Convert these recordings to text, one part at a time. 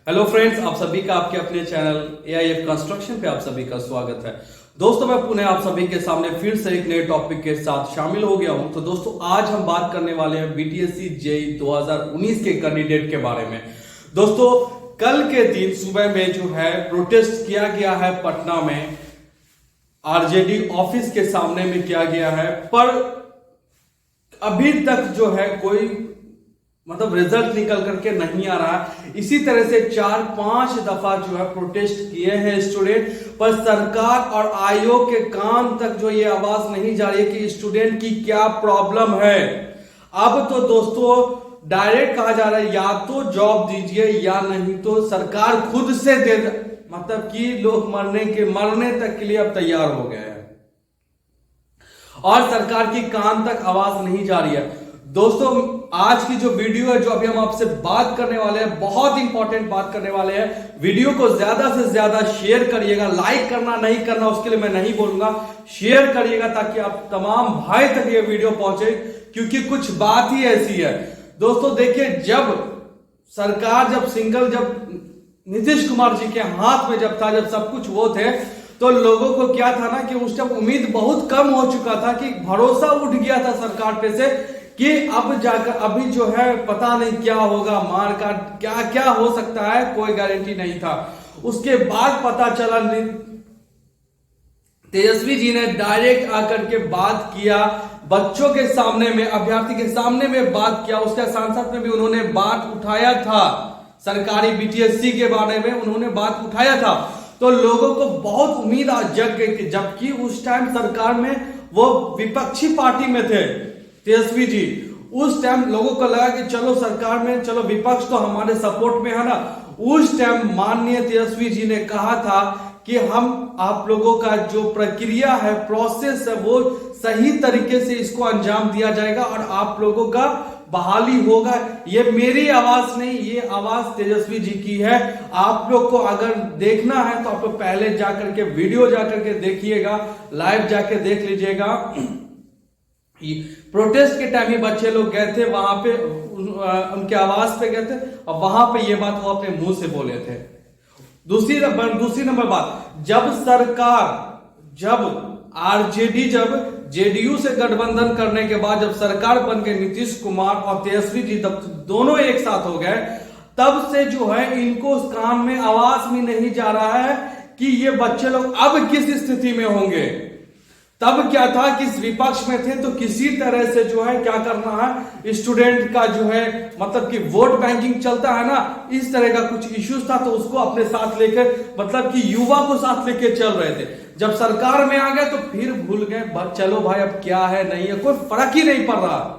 Hello friends, आप सभी का आपके अपने चैनल AIF कंस्ट्रक्शन पे आप सभी का स्वागत है। दोस्तों, मैं पुनः आप सभी के सामने फिर से एक नए टॉपिक के साथ शामिल हो गया हूं। तो दोस्तों, आज हम बात करने वाले हैं BTSC JEE 2019 के कैंडिडेट के बारे में। दोस्तों, कल के दिन सुबह में जो है प्रोटेस्ट किया गया है पटना में, RJD ऑफिस के सामने में किया गया है, पर अभी तक जो है कोई रिजल्ट निकल करके नहीं आ रहा। इसी तरह से 4-5 दफा जो है प्रोटेस्ट किए हैं स्टूडेंट, पर सरकार और आयोग के कान तक जो ये आवाज नहीं जा रही है कि स्टूडेंट की क्या प्रॉब्लम है। अब तो दोस्तों डायरेक्ट कहा जा रहा है या तो जॉब दीजिए या नहीं तो सरकार खुद से दे, कि लोग मरने तक के लिए अब तैयार हो गए हैं और सरकार की कान तक आवाज नहीं जा रही है। दोस्तों, आज की जो वीडियो है, जो अभी हम आपसे बात करने वाले हैं, बहुत इंपॉर्टेंट बात करने वाले हैं। वीडियो को ज्यादा से ज्यादा शेयर करिएगा। लाइक करना नहीं करना उसके लिए मैं नहीं बोलूंगा, शेयर करिएगा ताकि आप तमाम भाई तक ये वीडियो पहुंचे, क्योंकि कुछ बात ही ऐसी है। दोस्तों देखिए, जब सरकार जब नीतीश कुमार जी के हाथ में जब सब कुछ वो थे, तो लोगों को क्या था ना कि उस टाइम उम्मीद बहुत कम हो चुका था, कि भरोसा उठ गया था सरकार पे से कि अब जाकर अभी जो है पता नहीं क्या होगा, मार काट क्या क्या हो सकता है, कोई गारंटी नहीं था। उसके बाद पता चला तेजस्वी जी ने डायरेक्ट आकर के बात किया, बच्चों के सामने में, अभ्यर्थी के सामने में बात किया। उसके संसद में भी उन्होंने बात उठाया था, सरकारी BTSC के बारे में उन्होंने बात उठाया था। तो लोगों को बहुत उम्मीद आज जग गई, जबकि उस टाइम सरकार में वो विपक्षी पार्टी में थे तेजस्वी जी। उस टाइम लोगों को लगा कि चलो सरकार में, चलो विपक्ष तो हमारे सपोर्ट में है ना। उस टाइम माननीय तेजस्वी जी ने कहा था कि हम आप लोगों का जो प्रक्रिया है, प्रोसेस है, वो सही तरीके से इसको अंजाम दिया जाएगा और आप लोगों का बहाली होगा। ये मेरी आवाज नहीं, ये आवाज तेजस्वी जी की है। आप लोग को अगर देखना है तो आप लोग पहले जाकर के वीडियो जाकर के देखिएगा, लाइव जाके देख लीजिएगा। प्रोटेस्ट के टाइम ही बच्चे लोग गए थे वहां पे, उनके आवाज पे गए थे और वहां पे ये बात वो अपने मुंह से बोले थे। दूसरी नंबर बात, जब RJD JDU से गठबंधन करने के बाद जब सरकार बन के नीतीश कुमार और तेजस्वी जी दोनों एक साथ हो गए, तब से जो है इनको उस कान में आवाज भी नहीं जा रहा है कि ये बच्चे लोग अब किस स्थिति में होंगे। तब क्या था कि विपक्ष में थे तो किसी तरह से जो है क्या करना है, स्टूडेंट का जो है कि वोट बैंकिंग चलता है ना, इस तरह का कुछ इश्यूज था, तो उसको अपने साथ लेकर कि युवा को साथ लेकर चल रहे थे। जब सरकार में आ गए तो फिर भूल गए, चलो भाई अब क्या है नहीं है, कोई फर्क ही नहीं पड़ रहा।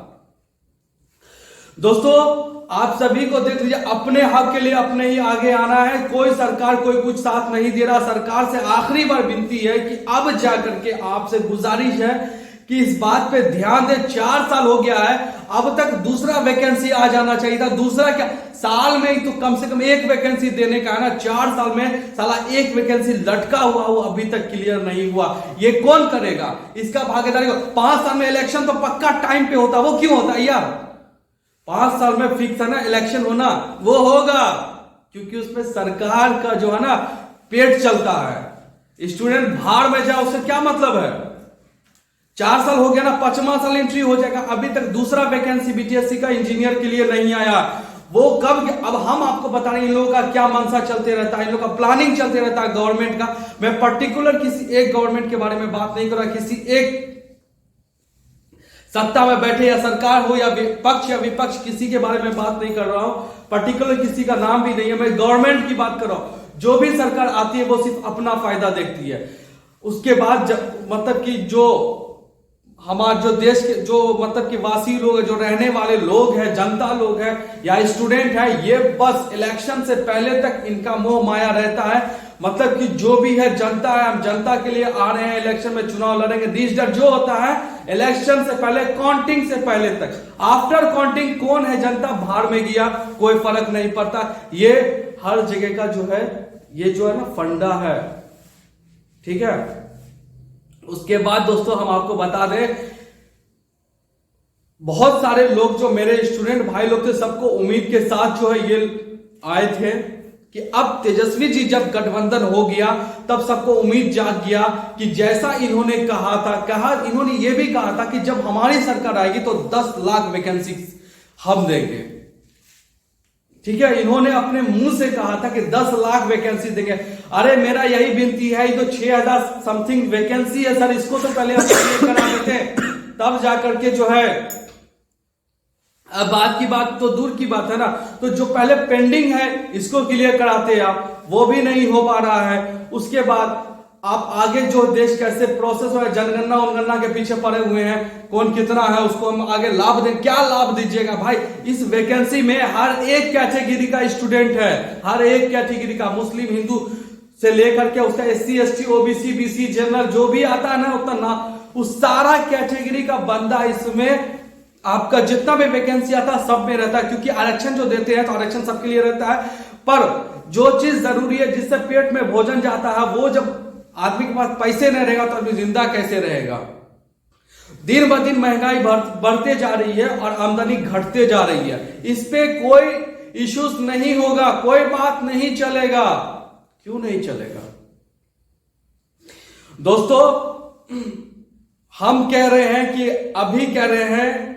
दोस्तों, आप सभी को देख लीजिए, अपने हक के लिए अपने ही आगे आना है। कोई सरकार कोई कुछ साथ नहीं दे रहा। सरकार से आखिरी बार विनती है कि अब जाकर के आपसे गुजारिश है कि इस बात पे ध्यान दे। 4 साल हो गया है, अब तक दूसरा वैकेंसी आ जाना चाहिए था। दूसरा क्या, साल में ही तो कम से कम एक वैकेंसी देने का है ना। 4 साल में साला एक वैकेंसी लटका हुआ वो अभी तक क्लियर नहीं हुआ। ये कौन करेगा, इसका भागीदारी। 5 साल में इलेक्शन तो पक्का टाइम पे होता, वो क्यों होता है यार? 5 साल में फिक्स है ना इलेक्शन होना, वो होगा क्योंकि उसमें सरकार का जो है ना पेट चलता है। स्टूडेंट भाड़ में जाए उससे क्या मतलब है। 4 साल हो गया ना, 5वां साल एंट्री हो जाएगा, अभी तक दूसरा वैकेंसी BTSC का इंजीनियर के लिए नहीं आया। वो कब, अब हम आपको बता रहे हैं इन लोगों का क्या मनसा चलते रहता है, इन लोगों का प्लानिंग चलते रहता है गवर्नमेंट का। मैं पर्टिकुलर किसी एक गवर्नमेंट के बारे में बात नहीं कर रहा, किसी एक सत्ता में बैठे या सरकार हो या विपक्ष किसी के बारे में बात नहीं कर रहा हूं। पर्टिकुलर किसी का नाम भी नहीं है, मैं गवर्नमेंट की बात कर रहा हूं। जो भी सरकार आती है वो सिर्फ अपना फायदा देखती है। उसके बाद कि जो हमारे जो देश के जो कि वासी लोग है, जो रहने वाले लोग हैं, जनता लोग हैं या स्टूडेंट है, ये बस इलेक्शन से पहले तक इनका मोह माया रहता है। कि जो भी है जनता है, हम जनता के लिए आ रहे हैं, इलेक्शन में चुनाव लड़ेंगे। दिस डर जो होता है इलेक्शन से पहले, काउंटिंग से पहले तक। आफ्टर काउंटिंग कौन है जनता, भाड़ में गया, कोई फर्क नहीं पड़ता। ये हर जगह का जो है, ये जो है ना फंडा है, ठीक है। उसके बाद दोस्तों हम आपको बता दें, बहुत सारे लोग जो मेरे स्टूडेंट भाई लोग थे, सबको उम्मीद के साथ जो है ये आए थे कि अब तेजस्वी जी जब गठबंधन हो गया तब सबको उम्मीद जाग गया कि जैसा इन्होंने इन्होंने ये भी कहा था कि जब हमारी सरकार आएगी तो 10 लाख वैकेंसी हम देंगे। ठीक है, इन्होंने अपने मुंह से कहा था कि 10 लाख वैकेंसी देंगे। अरे मेरा यही विनती है, ये तो 6000 समथिंग वैकेंसी है सर, इसको तो पहले करा देते तब जाकर के जो है, अब बात की बात तो दूर की बात है ना, तो जो पहले पेंडिंग है इसको क्लियर कराते आप, वो भी नहीं हो पा रहा है। उसके बाद आप आगे जो देश कैसे प्रोसेस हो रहा है, जनगणना उनगणना के पीछे पड़े हुए हैं, कौन कितना है उसको हम आगे लाभ दें। क्या लाभ दीजिएगा भाई? इस वैकेंसी में हर एक कैटेगरी का स्टूडेंट है, हर एक कैटेगरी का, मुस्लिम हिंदू से लेकर के उसका SC ST OBC BC general जो भी आता है ना, उतना ना उस सारा कैटेगरी का बंदा इसमें आपका जितना भी वैकेंसी आता है सब में रहता है। क्योंकि आरक्षण जो देते हैं तो आरक्षण सबके लिए रहता है, पर जो चीज जरूरी है जिससे पेट में भोजन जाता है, वो जब आदमी के पास पैसे नहीं रहेगा तो आदमी जिंदा कैसे रहेगा? दिन ब दिन महंगाई बढ़ते जा रही है और आमदनी घटते जा रही है। इस पे कोई इश्यूज नहीं होगा, कोई बात नहीं चलेगा। क्यों नहीं चलेगा दोस्तों? हम कह रहे हैं कि अभी कह रहे हैं,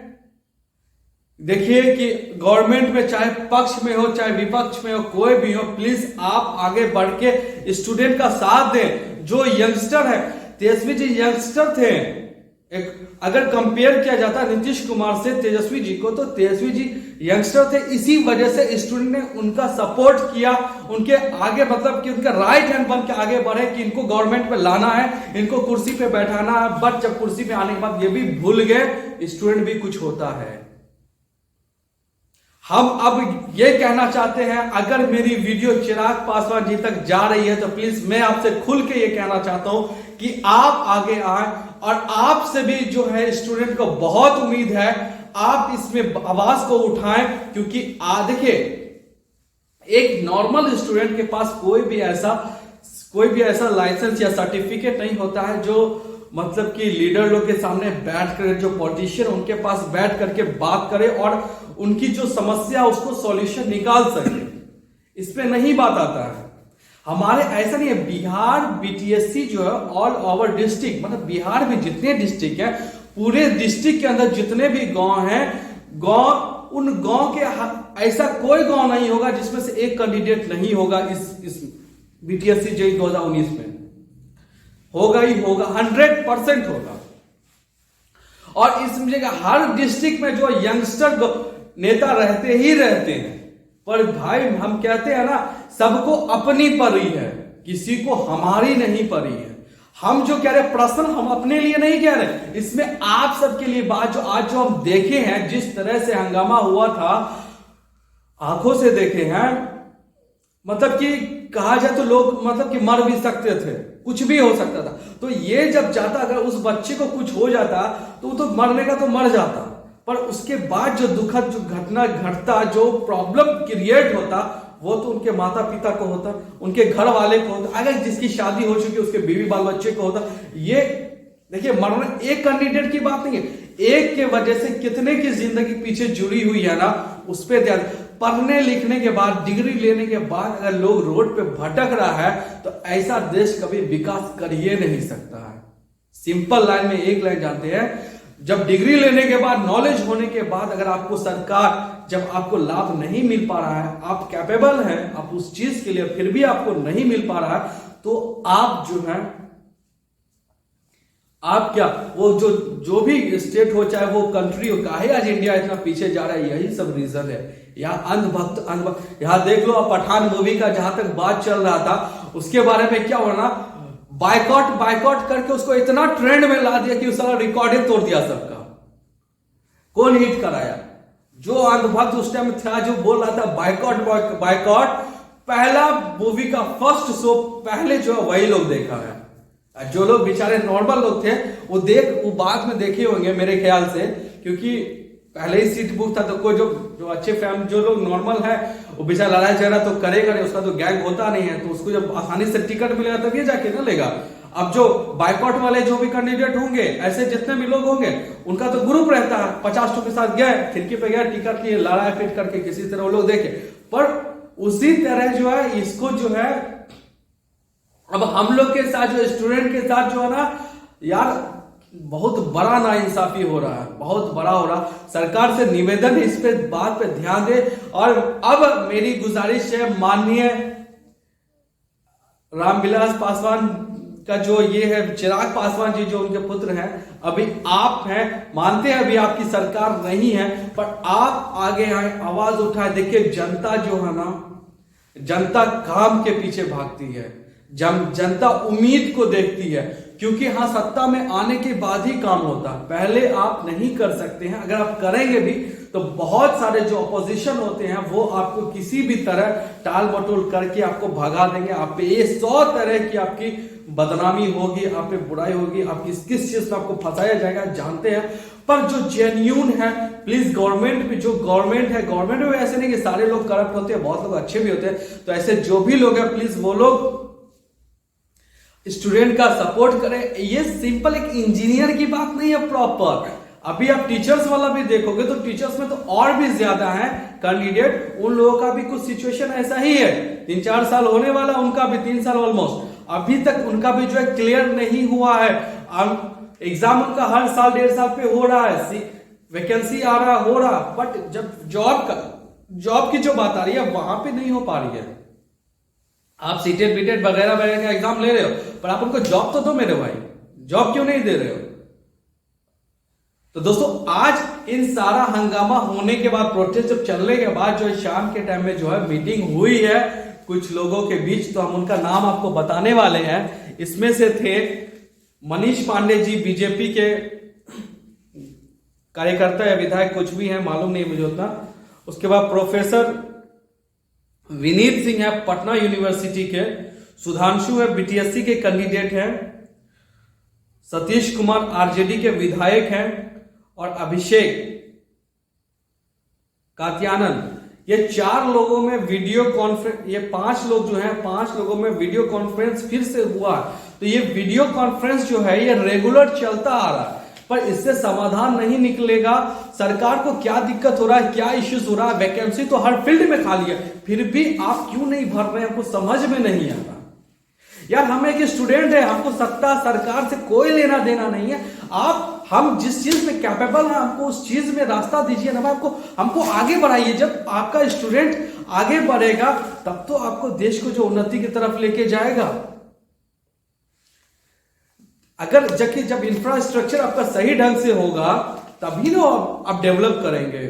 देखिए कि गवर्नमेंट में चाहे पक्ष में हो चाहे विपक्ष में हो, कोई भी हो, प्लीज आप आगे बढ़ के स्टूडेंट का साथ दें। जो यंगस्टर है, तेजस्वी जी यंगस्टर थे, एक अगर कंपेयर किया जाता नीतीश कुमार से तेजस्वी जी को, तो तेजस्वी जी यंगस्टर थे। इसी वजह से स्टूडेंट ने उनका सपोर्ट किया, उनके आगे मतलब कि उनका राइट हैंड बन के आगे बढ़े कि इनको गवर्नमेंट पे लाना है, इनको कुर्सी पे बैठाना है। बट जब कुर्सी पे आने के बाद ये भी भूल गए स्टूडेंट भी कुछ होता है। हम अब ये कहना चाहते हैं, अगर मेरी वीडियो चिराग पासवान जी तक जा रही है तो प्लीज मैं आपसे खुल के ये कहना चाहता हूं कि आप आगे आए, और आपसे भी जो है स्टूडेंट को बहुत उम्मीद है, आप इसमें आवाज को उठाएं। क्योंकि देखिए, एक नॉर्मल स्टूडेंट के पास कोई भी ऐसा लाइसेंस या सर्टिफिकेट नहीं होता है जो मतलब कि लीडर लोग के सामने बैठ कर, जो पॉलिटिशियन उनके पास बैठ करके बात करे और उनकी जो समस्या उसको सॉल्यूशन निकाल सके। इस पे नहीं बात आता है। हमारे ऐसा नहीं है, बिहार BTSC जो है ऑल ओवर डिस्ट्रिक्ट, मतलब बिहार में जितने डिस्ट्रिक्ट हैं, पूरे डिस्ट्रिक्ट के अंदर जितने भी गांव हैं, उन गांव के ऐसा कोई गांव नहीं होगा जिसमें से एक कैंडिडेट नहीं होगा इस BTSC JEE 2019 में। होगा ही होगा, 100% होगा। और इस जगह हर डिस्ट्रिक्ट में जो यंगस्टर नेता रहते ही रहते हैं। पर भाई हम कहते हैं ना, सबको अपनी परी है, किसी को हमारी नहीं परी है। हम जो कह रहे प्रश्न हम अपने लिए नहीं कह रहे, इसमें आप सबके लिए बात जो आज जो हम देखे हैं, जिस तरह से हंगामा हुआ था, आंखों से देखे हैं। मतलब कि कहा जाए तो लोग मतलब कि मर भी सकते थे, कुछ भी हो सकता था। तो ये जब जाता, अगर उस बच्चे को कुछ हो जाता तो वो तो मरने का तो मर जाता, पर उसके बाद जो दुखद जो घटना घटता, जो प्रॉब्लम क्रिएट होता, वो तो उनके माता पिता को होता, उनके घर वाले को होता, अगर जिसकी शादी हो चुकी उसके बीवी बाल बच्चे को होता। ये देखिए, मरना एक कैंडिडेट की बात नहीं है, एक के वजह से कितने की जिंदगी पीछे जुड़ी हुई है ना, उस पर ध्यान। पढ़ने लिखने के बाद, डिग्री लेने के बाद अगर लोग रोड पे भटक रहा है तो ऐसा देश कभी विकास कर ही नहीं सकता है। सिंपल लाइन में एक लाइन जानते हैं, जब डिग्री लेने के बाद, नॉलेज होने के बाद, अगर आपको सरकार, जब आपको लाभ नहीं मिल पा रहा है, आप कैपेबल हैं आप उस चीज के लिए, फिर भी आपको नहीं मिल पा रहा है, तो आप जो है, आप क्या, वो जो भी स्टेट हो, चाहे वो कंट्री हो, काहे आज इंडिया इतना पीछे जा रहा है, यही सब रीजन है। यहाँ अंधभक्त यहाँ देख लो, अब पठान मूवी का जहां तक बात चल रहा था, उसके बारे में क्या हो रहा, बाइकआउट करके उसको इतना ट्रेंड में ला दिया कि उसका रिकॉर्ड तोड़ दिया सबका। कौन हिट कराया? जो अंधभक्त उस टाइम था, जो बोल रहा था बाइकआउट, पहला मूवी का फर्स्ट शो पहले जो है वही लोग देखा है। जो लोग बेचारे नॉर्मल लोग थे वो बाद में देखे होंगे मेरे ख्याल से, क्योंकि पहले ही सीट बुक था। तो कोई जो अच्छे फैमिली, जो लोग नॉर्मल है, वो बेचारा लड़ाई झगड़ा तो करेगा नहीं, उसका तो गैंग होता नहीं है, तो उसको जब आसानी से टिकट मिलेगा तब ये जाके ना लेगा। अब जो बाइकआउट वाले जो भी कैंडिडेट होंगे, ऐसे जितने भी लोग होंगे, उनका तो ग्रुप रहता है, 50 के साथ गए, खिड़की पे गया, टिकट लिए, लड़ाई फिट करके किसी तरह वो लोग देखे। पर उसी तरह जो है इसको जो है अब हम लोग के साथ जो स्टूडेंट के साथ जो है ना यार बहुत बड़ा नाइंसाफी हो रहा है, बहुत बड़ा हो रहा। सरकार से निवेदन है इस पे बात पे ध्यान दे। और अब मेरी गुजारिश है माननीय रामविलास पासवान का जो ये है चिराग पासवान जी जो उनके पुत्र हैं, अभी आप हैं, मानते हैं अभी आपकी सरकार नहीं है, पर आप आगे आए, आवाज उठाए। देखिए जनता जो है ना, जनता काम के पीछे भागती है, जनता उम्मीद को देखती है, क्योंकि हाँ सत्ता में आने के बाद ही काम होता है, पहले आप नहीं कर सकते हैं। अगर आप करेंगे भी तो बहुत सारे जो अपोजिशन होते हैं वो आपको किसी भी तरह टाल मटोल करके आपको भगा देंगे। आप पे ये 100 तरह की आपकी बदनामी होगी, आप पे बुराई होगी, आप किस चीज में आपको फंसाया जाएगा जानते हैं। पर जो जेन्यून है प्लीज गवर्नमेंट में, जो गवर्नमेंट है, गवर्नमेंट में ऐसे नहीं कि सारे लोग करप्ट होते हैं, बहुत लोग अच्छे भी होते हैं। तो ऐसे जो भी लोग हैं प्लीज वो लोग स्टूडेंट का सपोर्ट करें। ये सिंपल एक इंजीनियर की बात नहीं है प्रॉपर। अभी आप टीचर्स वाला भी देखोगे तो टीचर्स में तो और भी ज्यादा है कैंडिडेट, उन लोगों का भी कुछ सिचुएशन ऐसा ही है। 3-4 साल होने वाला, उनका भी 3 साल ऑलमोस्ट, अभी तक उनका भी जो है क्लियर नहीं हुआ है। एग्जाम उनका हर साल 1.5 साल पे हो रहा है, वैकेंसी आ रहा हो रहा, बट जब जॉब की जो बात आ रही है वहां पे नहीं हो पा रही है। आप सीटेट बीटेट वगैरह वगैरह का एग्जाम ले रहे हो, पर आप उनको जॉब तो दो मेरे भाई, जॉब क्यों नहीं दे रहे हो? तो दोस्तों आज इन सारा हंगामा होने के बाद, प्रोटेस्ट जब चलने के बाद जो है शाम के टाइम में जो है मीटिंग हुई है कुछ लोगों के बीच, तो हम उनका नाम आपको बताने वाले हैं। इसमें से थे मनीष पांडे जी, बीजेपी के कार्यकर्ता या विधायक कुछ भी है, मालूम नहीं मुझे उतना। उसके बाद प्रोफेसर विनीत सिंह है पटना यूनिवर्सिटी के, सुधांशु है बीटीएससी के कैंडिडेट हैं, सतीश कुमार आरजेडी के विधायक हैं, और अभिषेक कात्यानन। ये 4 लोगों में वीडियो कॉन्फ्रेंस, ये 5 लोग जो हैं, 5 लोगों में वीडियो कॉन्फ्रेंस फिर से हुआ। तो ये वीडियो कॉन्फ्रेंस जो है ये रेगुलर चलता आ रहा है, पर इससे समाधान नहीं निकलेगा। सरकार को क्या दिक्कत हो रहा है, क्या इश्यूज हो रहा है? वैकेंसी तो हर फील्ड में खाली है, फिर भी आप क्यों नहीं भर रहे हैं? आपको समझ में नहीं आ रहा यार। हम एक स्टूडेंट है, हमको सत्ता सरकार से कोई लेना देना नहीं है। हम जिस चीज में कैपेबल है हमको उस चीज में रास्ता दीजिए ना, हमको आगे बढ़ाइए। जब आपका स्टूडेंट आगे बढ़ेगा तब तो आपको देश को जो उन्नति की तरफ लेके जाएगा। अगर जब इंफ्रास्ट्रक्चर आपका सही ढंग से होगा तभी ना आप डेवलप करेंगे।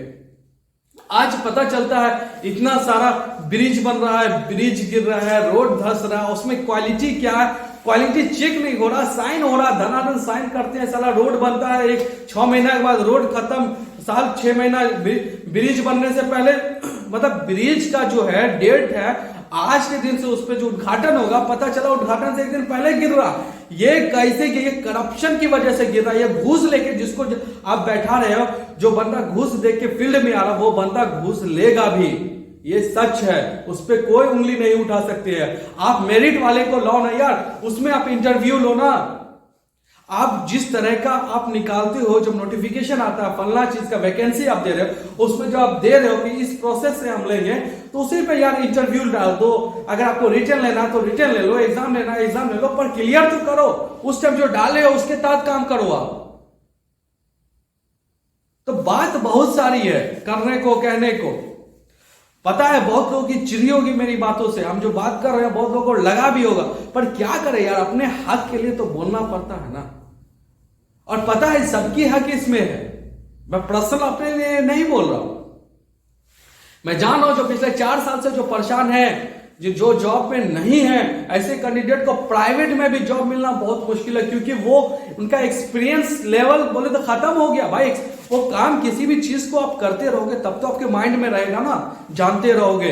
आज पता चलता है इतना सारा ब्रिज बन रहा है, ब्रिज गिर रहा है, रोड धस रहा है, उसमें क्वालिटी क्या है, क्वालिटी चेक नहीं हो रहा, साइन हो रहा, धनाधन साइन करते हैं, सारा रोड बनता है, एक 6 महीना के बाद रोड खत्म, साल 6 महीना ब्रिज बनने से पहले, मतलब ब्रिज का जो है डेट है आज के दिन से उस पर जो उद्घाटन होगा, पता चला उद्घाटन से एक दिन पहले गिर रहा। ये कैसे कि ये करप्शन की वजह से गिर रहा है। ये घूस लेके जिसको आप बैठा रहे हो, जो बंदा घूस देके के फील्ड में आ रहा वो बंदा घूस लेगा भी, ये सच है, उस पर कोई उंगली नहीं उठा सकते हैं। आप मेरिट वाले को लो ना यार, उसमें आप इंटरव्यू लो ना। आप जिस तरह का आप निकालते हो, जब नोटिफिकेशन आता है फलना चीज का वैकेंसी आप दे रहे हो, उसमें जो आप दे रहे हो कि इस प्रोसेस से हम लेंगे, तो उसी पे यार इंटरव्यू डाल दो। अगर आपको रिटर्न लेना तो रिटर्न ले लो, एग्जाम लेना एग्जाम ले लो, पर क्लियर तो करो। उस टाइम जो डाले हो उसके तहत काम करो आप। तो बात बहुत सारी है करने को, कहने को। पता है बहुत लोगों की चिड़ी होगी मेरी बातों से, हम जो बात कर रहे हैं बहुत लोगों को लगा भी होगा, पर क्या करें यार, अपने हक के लिए तो बोलना पड़ता है ना। और पता है सबकी हक इसमें है, मैं पर्सनल अपने लिए नहीं बोल रहा हूं। मैं जान रहा हूं जो पिछले 4 साल से जो परेशान है, जो जॉब में नहीं है, ऐसे कैंडिडेट को प्राइवेट में भी जॉब मिलना बहुत मुश्किल है, क्योंकि वो उनका एक्सपीरियंस लेवल बोले तो खत्म हो गया भाई। वो काम किसी भी चीज को आप करते रहोगे तब तो आपके माइंड में रहेगा ना, जानते रहोगे।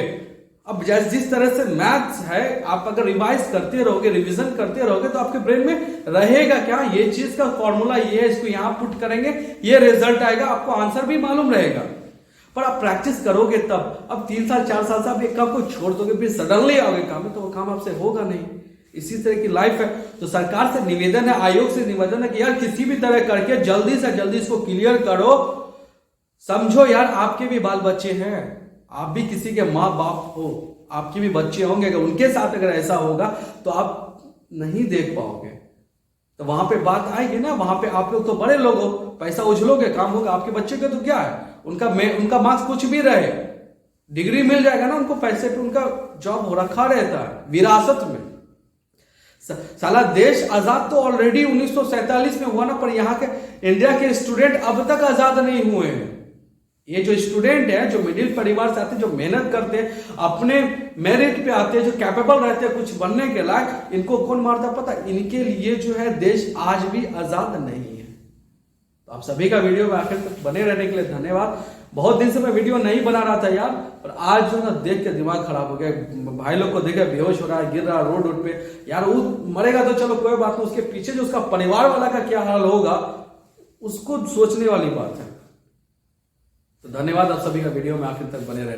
अब जिस तरह से मैथ्स है, आप अगर रिवाइज करते रहोगे, रिवीजन करते रहोगे, तो आपके ब्रेन में रहेगा क्या, ये चीज का फॉर्मूला ये है, इसको यहां पुट करेंगे, ये रिजल्ट आएगा, आपको आंसर भी मालूम रहेगा। पर आप प्रैक्टिस करोगे तब। अब 3 साल 4 साल से आप एक काम को छोड़ दोगे, फिर सडनली आओगे काम में, तो वो काम आपसे होगा नहीं। इसी तरह की लाइफ है। तो सरकार से निवेदन है, आयोग से निवेदन है कि यार किसी भी तरह करके जल्दी से जल्दी इसको क्लियर करो। समझो यार आपके भी बाल बच्चे हैं, आप भी किसी के माँ बाप हो, आपके भी बच्चे होंगे, अगर उनके साथ अगर ऐसा होगा तो आप नहीं देख पाओगे। तो वहां पे बात आएगी ना, वहां पे आप लोग तो बड़े लोग हो, पैसा उछलोगे, काम होगा। आपके बच्चे का तो क्या है, उनका मार्क्स कुछ भी रहे, डिग्री मिल जाएगा ना उनको, पैसे पे उनका जॉब हो रखा रहता है विरासत में। साला देश आजाद तो ऑलरेडी 1947 में हुआ ना, पर यहाँ के इंडिया के स्टूडेंट अब तक आजाद नहीं हुए हैं। ये जो स्टूडेंट है, जो मिडिल परिवार से आते हैं, जो मेहनत करते हैं, अपने मेरिट पे आते हैं, जो कैपेबल रहते हैं कुछ बनने के लायक, इनको कौन मारता पता? इनके लिए जो है देश आज भी आजाद नहीं है। तो आप सभी का वीडियो में आखिर तक बने रहने के लिए धन्यवाद। बहुत दिन से मैं वीडियो नहीं बना रहा था यार, पर आज जो ना देख के दिमाग खराब हो गया। भाई लोग को देखे बेहोश हो रहा है, गिर रहा है रोड पे यार। वो मरेगा तो चलो कोई बात नहीं, उसके पीछे जो उसका परिवार वाला का क्या हाल होगा उसको सोचने वाली बात है। तो धन्यवाद आप सभी का वीडियो में आखिर तक बने रहे।